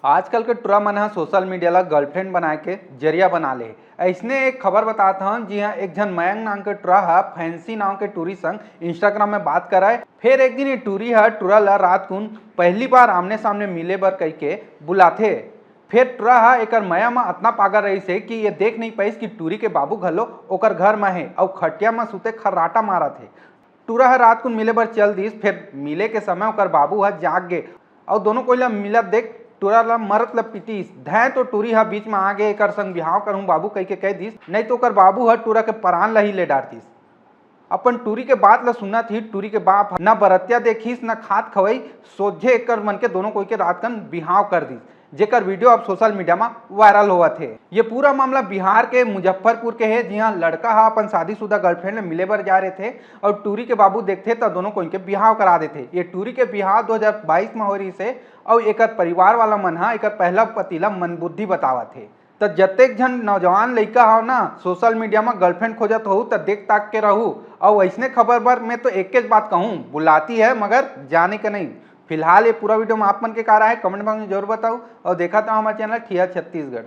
आजकल के टुरा मन ह सोशल मीडिया ला गर्लफ्रेंड बनाए के जरिया बना ले। ऐसने एक खबर बताता हूँ जी हाँ, एक जन मयंक नाम के टुरा हा फैंसी नाम के टूरी संग इंस्टाग्राम में बात कराए। फिर एक दिन ये टूरी हा टुरा ला रात कुन पहली बार आमने सामने मिले बर कह के बुलाथे। फिर टुरा हा एकर मया में अतना पागल रही से कि ये देख नहीं पाइस कि टूरी के बाबू घलो ओकर घर में है और खटिया में सुते खर्राटा मारा थे। टूरा हा रात कुन मिले बर चल दिस। फिर मिले के समय ओकर बाबू हा जाग गे और दोनों कोई ला मिलत देख टूरा ला मरत ला पिटीस धै तो टूरी हा बीच में आगे एकर संग बिहाव करहूं बाबू कह के कह दिस, नहीं तो ओकर बाबू हा टूरा के परान ला ही ले डारतिस। अपन टूरी के बात ला सुना थी। टूरी के बाप न बरतिया देखिस न खात खवई, सोझे एकर मन के दोनों कोई के रात कन बिहाव कर दिस, जेकर वीडियो अब सोशल मीडिया में वायरल होवत है। ये पूरा मामला बिहार के मुजफ्फरपुर के है, जहाँ लड़का हा अपन शादीशुदा गर्लफ्रेंड ले मिले बर जा रहे थे और टूरी के बाबू देखते तो दोनों को इनके बिहाव करा देते। ये टूरी के बिहाव 2022 में हो रही से और एकर परिवार वाला मन हा एकर पहला पति ला मनबुद्धि बतावत है। तो जतेक जन नौजवान लइका हो ना सोशल मीडिया में गर्लफ्रेंड खोजत हो तो देख ताक के रहू। और ऐसने खबर पर मैं तो एक बात कहूँ, बुलाती है मगर जाने का नहीं। फिलहाल ये पूरा वीडियो में आप मन के का रहा है कमेंट बॉक्स में जरूर बताओ और देखा था हमारे चैनल ठिया छत्तीसगढ़।